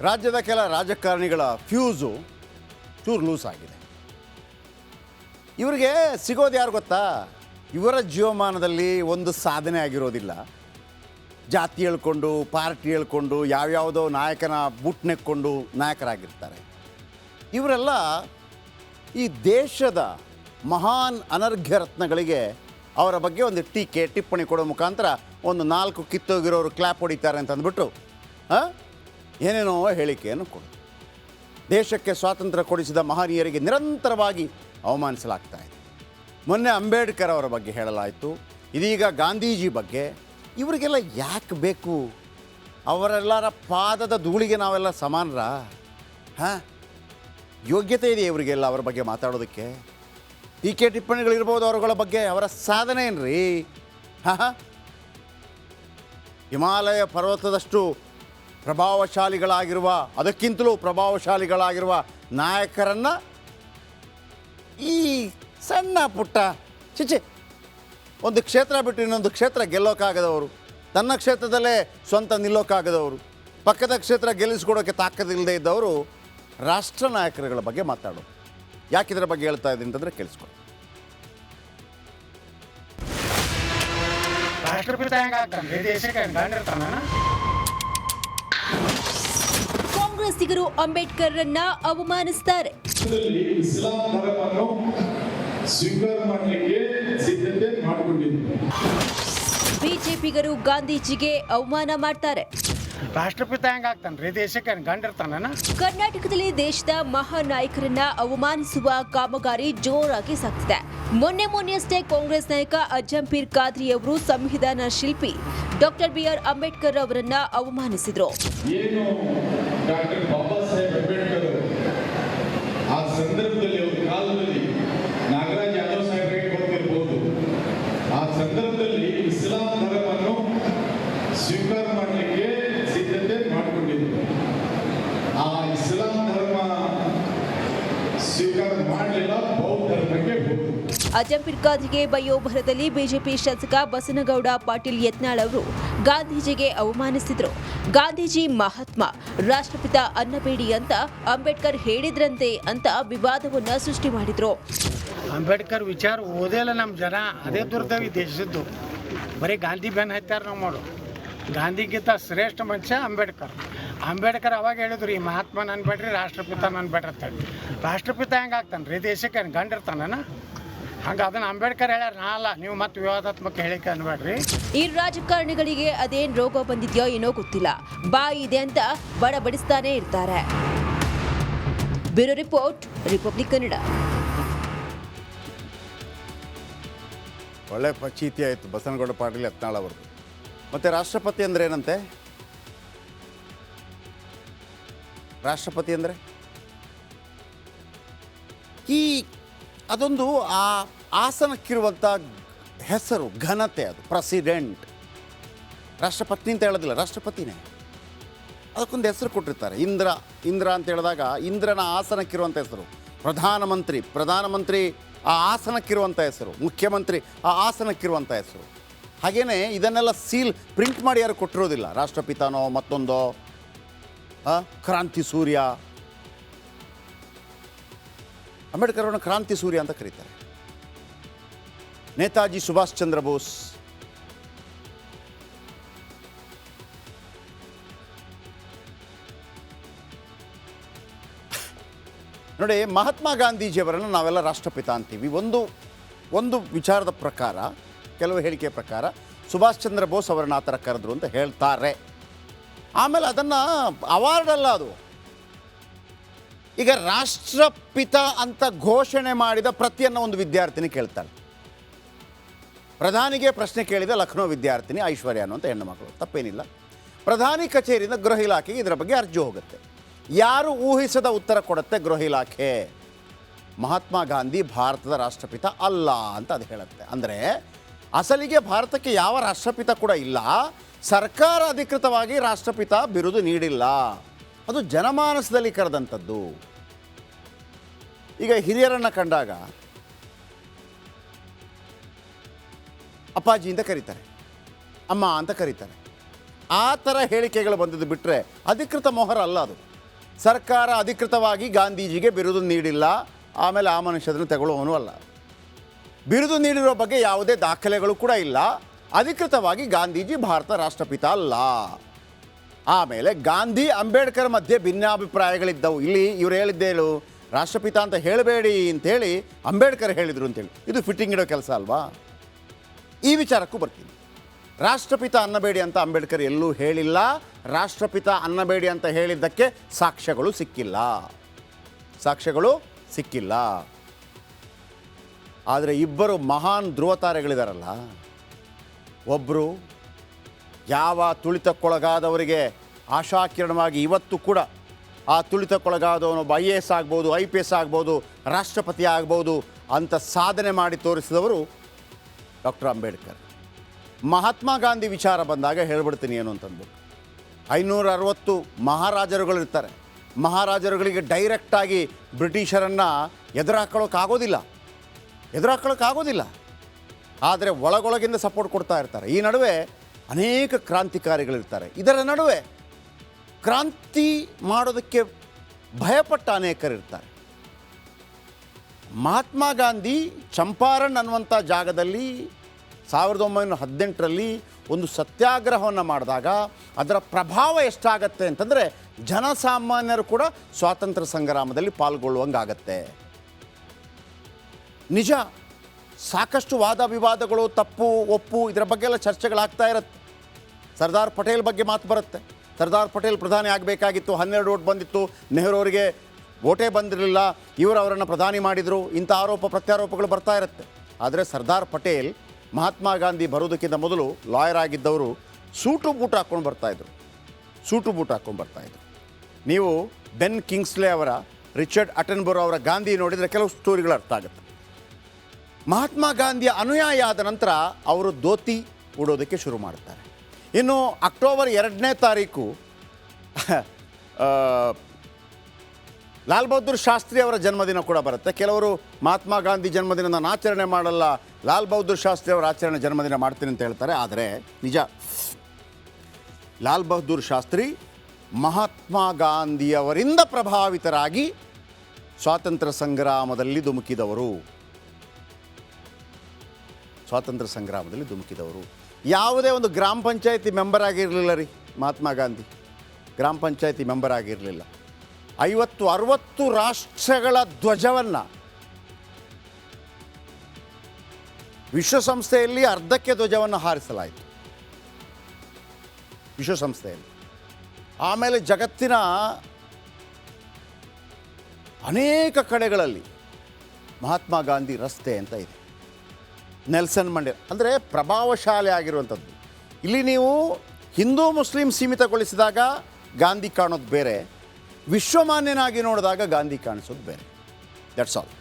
ರಾಜ್ಯದ ಕೆಲ ರಾಜಕಾರಣಿಗಳ ಫ್ಯೂಸು ಚೂರು ಲೂಸ್ ಆಗಿದೆ. ಇವರಿಗೆ ಸಿಗೋದು ಯಾರು ಗೊತ್ತಾ? ಇವರ ಜೀವಮಾನದಲ್ಲಿ ಒಂದು ಸಾಧನೆ ಆಗಿರೋದಿಲ್ಲ. ಜಾತಿ ಹೇಳ್ಕೊಂಡು, ಪಾರ್ಟಿ ಹೇಳ್ಕೊಂಡು, ಯಾವ್ಯಾವುದೋ ನಾಯಕನ ಬುಟ್ನೆಕ್ಕೊಂಡು ನಾಯಕರಾಗಿರ್ತಾರೆ. ಇವರೆಲ್ಲ ಈ ದೇಶದ ಮಹಾನ್ ಅನರ್ಘ್ಯ ರತ್ನಗಳಿಗೆ ಅವರ ಬಗ್ಗೆ ಒಂದು ಟೀಕೆ ಟಿಪ್ಪಣಿ ಕೊಡೋ ಮುಖಾಂತರ ಒಂದು 4 ಕಿತ್ತೋಗಿರೋರು ಕ್ಲ್ಯಾಪ್ ಹೊಡಿತಾರೆ ಅಂತ ಅಂದ್ಬಿಟ್ಟು ಏನೇನೋ ಹೇಳಿಕೆಯನ್ನು ಕೊಡು. ದೇಶಕ್ಕೆ ಸ್ವಾತಂತ್ರ್ಯ ಕೊಡಿಸಿದ ಮಹನೀಯರಿಗೆ ನಿರಂತರವಾಗಿ ಅವಮಾನಿಸಲಾಗ್ತಾ ಇದೆ. ಮೊನ್ನೆ ಅಂಬೇಡ್ಕರ್ ಅವರ ಬಗ್ಗೆ ಹೇಳಲಾಯಿತು, ಇದೀಗ ಗಾಂಧೀಜಿ ಬಗ್ಗೆ. ಇವರಿಗೆಲ್ಲ ಯಾಕೆ ಬೇಕು? ಅವರೆಲ್ಲರ ಪಾದದ ಧೂಳಿಗೆ ನಾವೆಲ್ಲ ಸಮಾನರ? ಯೋಗ್ಯತೆ ಇದೆ ಇವರಿಗೆಲ್ಲ ಅವರ ಬಗ್ಗೆ ಮಾತಾಡೋದಕ್ಕೆ? ಟೀಕೆ ಟಿಪ್ಪಣಿಗಳಿರ್ಬೋದು ಅವರುಗಳ ಬಗ್ಗೆ, ಅವರ ಸಾಧನೆ ಏನ್ರಿ? ಹಿಮಾಲಯ ಪರ್ವತದಷ್ಟು ಪ್ರಭಾವಶಾಲಿಗಳಾಗಿರುವ, ಅದಕ್ಕಿಂತಲೂ ಪ್ರಭಾವಶಾಲಿಗಳಾಗಿರುವ ನಾಯಕರನ್ನು ಈ ಸಣ್ಣ ಪುಟ್ಟ ಚಿಚೆ ಒಂದು ಕ್ಷೇತ್ರ ಬಿಟ್ಟು ಇನ್ನೊಂದು ಕ್ಷೇತ್ರ ಗೆಲ್ಲೋಕ್ಕಾಗದವರು, ತನ್ನ ಕ್ಷೇತ್ರದಲ್ಲೇ ಸ್ವಂತ ನಿಲ್ಲೋಕ್ಕಾಗದವರು, ಪಕ್ಕದ ಕ್ಷೇತ್ರ ಗೆಲ್ಲಿಸ್ಕೊಡೋಕ್ಕೆ ತಾಕತ್ತಿಲ್ಲದೆ ಇದ್ದವರು ರಾಷ್ಟ್ರ ನಾಯಕರುಗಳ ಬಗ್ಗೆ ಮಾತಾಡೋದು. ಯಾಕೆ ಇದರ ಬಗ್ಗೆ ಹೇಳ್ತಾ ಇದ್ದೀನಿ ಅಂತಂದರೆ ಕೇಳಿಸ್ಕೊಳ್ಳಿ. ಕಾಂಗ್ರೆಸ್ಸಿಗರು ಅಂಬೇಡ್ಕರ್ರನ್ನ ಅವಮಾನಿಸ್ತಾರೆ. ಇಸ್ಲಾಂ ಧರ್ಮವನ್ನು ಸ್ವೀಕಾರ ಮಾಡಲಿಕ್ಕೆ ಸಿದ್ಧತೆ ಮಾಡಿಕೊಂಡಿದ್ದಾರೆ. ಬಿಜೆಪಿಗರು ಗಾಂಧೀಜಿಗೆ ಅವಮಾನ ಮಾಡ್ತಾರೆ. ರಾಷ್ಟ್ರಪಿತ ಹೆಂಗಾಗ್ತಾನ್ರಿ? ದೇಶಕ್ಕೆ ಗಂಡಿರ್ತಾನ. ಕರ್ನಾಟಕದಲ್ಲಿ ದೇಶದ ಮಹಾನ್ ನಾಯಕರನ್ನ ಅವಮಾನಿಸುವ ಕಾಮಗಾರಿ ಜೋರಾಗಿ ಸಾಗ್ತಿದೆ. ಮೊನ್ನೆಯಷ್ಟೇ ಕಾಂಗ್ರೆಸ್ ನಾಯಕ ಅಜ್ಜಂಪೀರ್ ಖಾದ್ರಿ ಅವರು ಸಂವಿಧಾನ ಶಿಲ್ಪಿ ಡಾಕ್ಟರ್ BR ಅಂಬೇಡ್ಕರ್ ಅವರನ್ನ ಅವಮಾನಿಸಿದ್ರು. ಏನು ಡಾಕ್ಟರ್ ಬಾಬಾ ಸಾಹೇಬ್ ಅಂಬೇಡ್ಕರ್ ಆ ಸಂದರ್ಭದಲ್ಲಿ ಅವ್ರ ಕಾಲದಲ್ಲಿ ನಾಗರಾಜ್ ಯಾದವ್ ಸಾಹೇಬರಿಗೆ ಗೊತ್ತಿರ್ಬೋದು, ಆ ಸಂದರ್ಭದಲ್ಲಿ ಇಸ್ಲಾಂ ಧರ್ಮವನ್ನು ಸ್ವೀಕಾರ ಮಾಡಲಿಕ್ಕೆ ಸಿದ್ಧತೆ ಮಾಡಿಕೊಂಡಿದ್ರು. ಆ ಇಸ್ಲಾಂ ಧರ್ಮ ಸ್ವೀಕಾರ ಮಾಡಲಿಲ್ಲ, ಬೌದ್ಧ ಧರ್ಮಕ್ಕೆ ಹೋದರು. ಅಜ್ಜಂಪೀರ್ ಖಾದ್ರಿಗೆ ಬಯೋಭರದಲ್ಲಿ ಬಿಜೆಪಿ ಶಾಸಕ ಬಸನಗೌಡ ಪಾಟೀಲ್ ಯತ್ನಾಳ್ ಅವರು ಗಾಂಧೀಜಿಗೆ ಅವಮಾನಿಸಿದ್ರು. ಗಾಂಧೀಜಿ ಮಹಾತ್ಮ, ರಾಷ್ಟ್ರಪಿತ ಅನ್ನಬೇಡಿ ಅಂತ ಅಂಬೇಡ್ಕರ್ ಹೇಳಿದ್ರಂತೆ ಅಂತ ವಿವಾದವನ್ನ ಸೃಷ್ಟಿ ಮಾಡಿದ್ರು. ಅಂಬೇಡ್ಕರ್ ವಿಚಾರ ಓದಿಲ್ಲ ನಮ್ಮ ಜನ, ಅದೇ ದುರ್ದೈವಿ ದೇಶದ್ದು. ಬರೀ ಗಾಂಧಿ ಬೆನ್ ಹತ್ಯಾರ ನಾವು ಮಾಡು. ಗಾಂಧಿಗಿಂತ ಶ್ರೇಷ್ಠ ಮನುಷ್ಯ ಅಂಬೇಡ್ಕರ್. ಅಂಬೇಡ್ಕರ್ ಅವಾಗ ಹೇಳಿದ್ರು, ಈ ಮಹಾತ್ಮನ ಅನ್ಬೇಡ್ರಿ, ರಾಷ್ಟ್ರಪಿತ ಅನ್ಬೇಡ್ರಿ ಅಂತ ಹೇಳಿ. ರಾಷ್ಟ್ರಪಿತ ಹೆಂಗಾಗ್ತಾನ್ರಿ? ದೇಶಕ್ಕೆ ಗಂಡಿರ್ತಾನ? ಹಂಗೆ ಅದನ್ನು ಅಂಬೇಡ್ಕರ್ ಹೇಳ್ಯಾರ, ನಾ ಅಲ್ಲ. ನೀವು ಮತ್ತೆ ವಿವಾದಾತ್ಮಕ ಹೇಳಿಕೆ ಅನ್ಬೇಡ್ರಿ. ಈ ರಾಜಕಾರಣಿಗಳಿಗೆ ಅದೇನ್ ರೋಗ ಬಂದಿದ್ಯೋ ಏನೋ ಗೊತ್ತಿಲ್ಲ, ಬಾಯಿ ಇದೆ ಅಂತ ಬಡಬಡಿಸ್ತಾನೆ ಇರ್ತಾರೆ. Bureau report, republic Kannada. ಒಳ್ಳೆ ಪ್ರಚೀತಿ ಆಯಿತು ಬಸನಗೌಡ ಪಾಟೀಲ್ ಯತ್ನಾಳ್ ಅವ್ರದ್ದು. ಮತ್ತು ರಾಷ್ಟ್ರಪತಿ ಅಂದರೆ ಏನಂತೆ? ರಾಷ್ಟ್ರಪತಿ ಅಂದರೆ ಅದೊಂದು ಆ ಆಸನಕ್ಕಿರುವಂಥ ಹೆಸರು, ಘನತೆ, ಅದು ಪ್ರೆಸಿಡೆಂಟ್. ರಾಷ್ಟ್ರಪತಿ ಅಂತ ಹೇಳೋದಿಲ್ಲ, ರಾಷ್ಟ್ರಪತಿನೇ. ಅದಕ್ಕೊಂದು ಹೆಸರು ಕೊಟ್ಟಿರ್ತಾರೆ. ಇಂದ್ರ ಅಂತ ಹೇಳಿದಾಗ ಇಂದ್ರನ ಆಸನಕ್ಕಿರುವಂಥ ಹೆಸರು ಪ್ರಧಾನಮಂತ್ರಿ ಆ ಆಸನಕ್ಕಿರುವಂಥ ಹೆಸರು, ಮುಖ್ಯಮಂತ್ರಿ ಆ ಆಸನಕ್ಕಿರುವಂಥ ಹೆಸರು. ಹಾಗೆಯೇ ಇದನ್ನೆಲ್ಲ ಸೀಲ್ ಪ್ರಿಂಟ್ ಮಾಡಿ ಯಾರು ಕೊಟ್ಟಿರೋದಿಲ್ಲ. ರಾಷ್ಟ್ರಪಿತಾನೋ ಮತ್ತೊಂದೋ, ಕ್ರಾಂತಿ ಸೂರ್ಯ, ಅಂಬೇಡ್ಕರ್ ಅವರನ್ನು ಕ್ರಾಂತಿ ಸೂರ್ಯ ಅಂತ ಕರೀತಾರೆ. ನೇತಾಜಿ ಸುಭಾಷ್ ಚಂದ್ರ ಬೋಸ್, ನೋಡಿ, ಮಹಾತ್ಮ ಗಾಂಧೀಜಿಯವರನ್ನು ನಾವೆಲ್ಲ ರಾಷ್ಟ್ರಪಿತ ಅಂತೀವಿ. ಒಂದು ವಿಚಾರದ ಪ್ರಕಾರ, ಕೆಲವು ಹೇಳಿಕೆಯ ಪ್ರಕಾರ ಸುಭಾಷ್ ಚಂದ್ರ ಬೋಸ್ ಅವರನ್ನು ಆ ಥರ ಕರೆದ್ರು ಅಂತ ಹೇಳ್ತಾರೆ. ಆಮೇಲೆ ಅದನ್ನು ಅವಾರ್ಡ್ ಅಲ್ಲ ಅದು. ಈಗ ರಾಷ್ಟ್ರಪಿತ ಅಂತ ಘೋಷಣೆ ಮಾಡಿದ ಪ್ರತಿಯನ್ನು ಒಂದು ವಿದ್ಯಾರ್ಥಿನಿ ಕೇಳ್ತಾಳೆ. ಪ್ರಧಾನಿಗೆ ಪ್ರಶ್ನೆ ಕೇಳಿದ ಲಕ್ನೋ ವಿದ್ಯಾರ್ಥಿನಿ ಐಶ್ವರ್ಯ ಅನ್ನುವಂಥ ಹೆಣ್ಣು ಮಕ್ಕಳು, ತಪ್ಪೇನಿಲ್ಲ. ಪ್ರಧಾನಿ ಕಚೇರಿಯಿಂದ ಗೃಹ ಇಲಾಖೆಗೆ ಇದರ ಬಗ್ಗೆ ಅರ್ಜಿ ಹೋಗುತ್ತೆ. ಯಾರು ಊಹಿಸದ ಉತ್ತರ ಕೊಡುತ್ತೆ ಗೃಹ ಇಲಾಖೆ, ಮಹಾತ್ಮ ಗಾಂಧಿ ಭಾರತದ ರಾಷ್ಟ್ರಪಿತ ಅಲ್ಲ ಅಂತ ಅದು ಹೇಳುತ್ತೆ. ಅಂದರೆ ಅಸಲಿಗೆ ಭಾರತಕ್ಕೆ ಯಾವ ರಾಷ್ಟ್ರಪಿತ ಕೂಡ ಇಲ್ಲ, ಸರ್ಕಾರ ಅಧಿಕೃತವಾಗಿ ರಾಷ್ಟ್ರಪಿತ ಬಿರುದು ನೀಡಿಲ್ಲ, ಅದು ಜನಮಾನಸದಲ್ಲಿ ಕರೆದಂಥದ್ದು. ಈಗ ಹಿರಿಯರನ್ನು ಕಂಡಾಗ ಅಪ್ಪಾಜಿ ಅಂತ ಕರೀತಾರೆ, ಅಮ್ಮ ಅಂತ ಕರೀತಾರೆ. ಆ ಥರ ಹೇಳಿಕೆಗಳು ಬಂದಿದ್ದು ಬಿಟ್ಟರೆ ಅಧಿಕೃತ ಮೊಹರ ಅಲ್ಲ ಅದು. ಸರ್ಕಾರ ಅಧಿಕೃತವಾಗಿ ಗಾಂಧೀಜಿಗೆ ಬಿರುದು ನೀಡಿಲ್ಲ, ಆಮೇಲೆ ಆ ಮನುಷ್ಯದನ್ನು ತಗೊಳ್ಳುವವನು ಅಲ್ಲ. ಬಿರುದು ನೀಡಿರೋ ಬಗ್ಗೆ ಯಾವುದೇ ದಾಖಲೆಗಳು ಕೂಡ ಇಲ್ಲ. ಅಧಿಕೃತವಾಗಿ ಗಾಂಧೀಜಿ ಭಾರತ ರಾಷ್ಟ್ರಪಿತ ಅಲ್ಲ. ಆಮೇಲೆ ಗಾಂಧಿ ಅಂಬೇಡ್ಕರ್ ಮಧ್ಯೆ ಭಿನ್ನಾಭಿಪ್ರಾಯಗಳಿದ್ದವು. ಇಲ್ಲಿ ಇವ್ರು ಹೇಳಿದ್ದೇಳು, ರಾಷ್ಟ್ರಪಿತ ಅಂತ ಹೇಳಬೇಡಿ ಅಂಥೇಳಿ ಅಂಬೇಡ್ಕರ್ ಹೇಳಿದರು ಅಂತೇಳಿ. ಇದು ಫಿಟ್ಟಿಂಗ್ ಇಡೋ ಕೆಲಸ ಅಲ್ವಾ? ಈ ವಿಚಾರಕ್ಕೂ ಬರ್ತೀನಿ. ರಾಷ್ಟ್ರಪಿತ ಅನ್ನಬೇಡಿ ಅಂತ ಅಂಬೇಡ್ಕರ್ ಎಲ್ಲೂ ಹೇಳಿಲ್ಲ. ರಾಷ್ಟ್ರಪಿತ ಅನ್ನಬೇಡಿ ಅಂತ ಹೇಳಿದ್ದಕ್ಕೆ ಸಾಕ್ಷ್ಯಗಳು ಸಿಕ್ಕಿಲ್ಲ. ಆದರೆ ಇಬ್ಬರು ಮಹಾನ್ ಧ್ರುವತಾರೆಗಳಿದಾರಲ್ಲ, ಒಬ್ಬರು ಯಾವ ತುಳಿತಕ್ಕೊಳಗಾದವರಿಗೆ ಆಶಾಕಿರಣವಾಗಿ ಇವತ್ತು ಕೂಡ ಆ ತುಳಿತಕ್ಕೊಳಗಾದವನೊಬ್ಬ IAS ಆಗ್ಬೋದು, IPS ಆಗ್ಬೋದು, ರಾಷ್ಟ್ರಪತಿ ಆಗ್ಬೋದು ಅಂತ ಸಾಧನೆ ಮಾಡಿ ತೋರಿಸಿದವರು ಡಾಕ್ಟರ್ ಅಂಬೇಡ್ಕರ್. ಮಹಾತ್ಮ ಗಾಂಧಿ ವಿಚಾರ ಬಂದಾಗ ಹೇಳ್ಬಿಡ್ತೀನಿ ಏನು ಅಂತಂದ್ಬಿಟ್ಟು, 560 ಮಹಾರಾಜರುಗಳಿರ್ತಾರೆ. ಮಹಾರಾಜರುಗಳಿಗೆ ಡೈರೆಕ್ಟಾಗಿ ಬ್ರಿಟಿಷರನ್ನು ಎದುರಾಕೊಳ್ಳೋಕ್ಕಾಗೋದಿಲ್ಲ. ಆದರೆ ಒಳಗೊಳಗಿಂದ ಸಪೋರ್ಟ್ ಕೊಡ್ತಾ ಇರ್ತಾರೆ. ಈ ನಡುವೆ ಅನೇಕ ಕ್ರಾಂತಿಕಾರಿಗಳಿರ್ತಾರೆ. ಇದರ ನಡುವೆ ಕ್ರಾಂತಿ ಮಾಡೋದಕ್ಕೆ ಭಯಪಟ್ಟ ಅನೇಕರಿರ್ತಾರೆ. ಮಹಾತ್ಮ ಗಾಂಧಿ ಚಂಪಾರಣ್ ಅನ್ನುವಂಥ ಜಾಗದಲ್ಲಿ 1918ರಲ್ಲಿ ಒಂದು ಸತ್ಯಾಗ್ರಹವನ್ನು ಮಾಡಿದಾಗ ಅದರ ಪ್ರಭಾವ ಎಷ್ಟಾಗತ್ತೆ ಅಂತಂದರೆ ಜನಸಾಮಾನ್ಯರು ಕೂಡ ಸ್ವಾತಂತ್ರ್ಯ ಸಂಗ್ರಾಮದಲ್ಲಿ ಪಾಲ್ಗೊಳ್ಳುವಂಗಾಗತ್ತೆ. ನಿಜ, ಸಾಕಷ್ಟು ವಾದ ವಿವಾದಗಳು, ತಪ್ಪು ಒಪ್ಪು, ಇದರ ಬಗ್ಗೆ ಎಲ್ಲ ಚರ್ಚೆಗಳಾಗ್ತಾ ಇರುತ್ತೆ. ಸರ್ದಾರ್ ಪಟೇಲ್ ಬಗ್ಗೆ ಮಾತು ಬರುತ್ತೆ. ಸರ್ದಾರ್ ಪಟೇಲ್ ಪ್ರಧಾನಿ ಆಗಬೇಕಾಗಿತ್ತು, 12 ಓಟ್ ಬಂದಿತ್ತು, ನೆಹರು ಅವರಿಗೆ ಓಟೇ ಬಂದಿರಲಿಲ್ಲ, ಇವರು ಅವರನ್ನು ಪ್ರಧಾನಿ ಮಾಡಿದರು, ಇಂಥ ಆರೋಪ ಪ್ರತ್ಯಾರೋಪಗಳು ಬರ್ತಾ ಇರುತ್ತೆ. ಆದರೆ ಸರ್ದಾರ್ ಪಟೇಲ್ ಮಹಾತ್ಮ ಗಾಂಧಿ ಬರೋದಕ್ಕಿಂತ ಮೊದಲು ಲಾಯರ್ ಆಗಿದ್ದವರು ಸೂಟು ಬೂಟ್ ಹಾಕ್ಕೊಂಡು ಬರ್ತಾಯಿದ್ರು. ನೀವು ಬೆನ್ ಕಿಂಗ್ಸ್ಲೆ ಅವರ, ರಿಚರ್ಡ್ ಅಟನ್ಬರೋ ಅವರ ಗಾಂಧಿ ನೋಡಿದರೆ ಕೆಲವು ಸ್ಟೋರಿಗಳು ಅರ್ಥ ಆಗುತ್ತೆ. ಮಹಾತ್ಮ ಗಾಂಧಿಯ ಅನುಯಾಯಿ ಆದ ನಂತರ ಅವರು ಧೋತಿ ಉಡೋದಕ್ಕೆ ಶುರು ಮಾಡ್ತಾರೆ. ಇನ್ನು ಅಕ್ಟೋಬರ್ 2ನೇ ತಾರೀಕು ಲಾಲ್ ಬಹದ್ದೂರ್ ಶಾಸ್ತ್ರಿ ಅವರ ಜನ್ಮದಿನ ಕೂಡ ಬರುತ್ತೆ. ಕೆಲವರು ಮಹಾತ್ಮ ಗಾಂಧಿ ಜನ್ಮದಿನ ನಾನು ಆಚರಣೆ ಮಾಡಲ್ಲ, ಲಾಲ್ ಬಹದ್ದೂರ್ ಶಾಸ್ತ್ರಿ ಅವರ ಜನ್ಮದಿನ ಮಾಡ್ತೀನಿ ಅಂತ ಹೇಳ್ತಾರೆ. ಆದರೆ ನಿಜ, ಲಾಲ್ ಬಹದ್ದೂರ್ ಶಾಸ್ತ್ರಿ ಮಹಾತ್ಮ ಗಾಂಧಿಯವರಿಂದ ಪ್ರಭಾವಿತರಾಗಿ ಸ್ವಾತಂತ್ರ್ಯ ಸಂಗ್ರಾಮದಲ್ಲಿ ಧುಮುಕಿದವರು. ಯಾವುದೇ ಒಂದು ಗ್ರಾಮ ಪಂಚಾಯತಿ ಮೆಂಬರ್ ಆಗಿರಲಿಲ್ಲ ರೀ ಮಹಾತ್ಮ ಗಾಂಧಿ. ಗ್ರಾಮ ಪಂಚಾಯತಿ ಮೆಂಬರ್ ಆಗಿರಲಿಲ್ಲ. 50-60 ರಾಷ್ಟ್ರಗಳ ಧ್ವಜವನ್ನು ವಿಶ್ವಸಂಸ್ಥೆಯಲ್ಲಿ ಅರ್ಧಕ್ಕೆ ಧ್ವಜವನ್ನು ಹಾರಿಸಲಾಯಿತು. ವಿಶ್ವಸಂಸ್ಥೆಯಲ್ಲಿ. ಆಮೇಲೆ ಜಗತ್ತಿನ ಅನೇಕ ಕಡೆಗಳಲ್ಲಿ ಮಹಾತ್ಮ ಗಾಂಧಿ ರಸ್ತೆ ಅಂತ ಇದೆ. ನೆಲ್ಸನ್ ಮಂಡೇಲ ಅಂದರೆ ಪ್ರಭಾವಶಾಲಿ ಆಗಿರುವಂಥದ್ದು. ಇಲ್ಲಿ ನೀವು ಹಿಂದೂ ಮುಸ್ಲಿಂ ಸೀಮಿತಗೊಳಿಸಿದಾಗ ಗಾಂಧಿ ಕಾಣೋದು ಬೇರೆ, ವಿಶ್ವಮಾನ್ಯನಾಗಿ ನೋಡಿದಾಗ ಗಾಂಧಿ ಕಾಣಿಸೋದು ಬೇರೆ. That's all.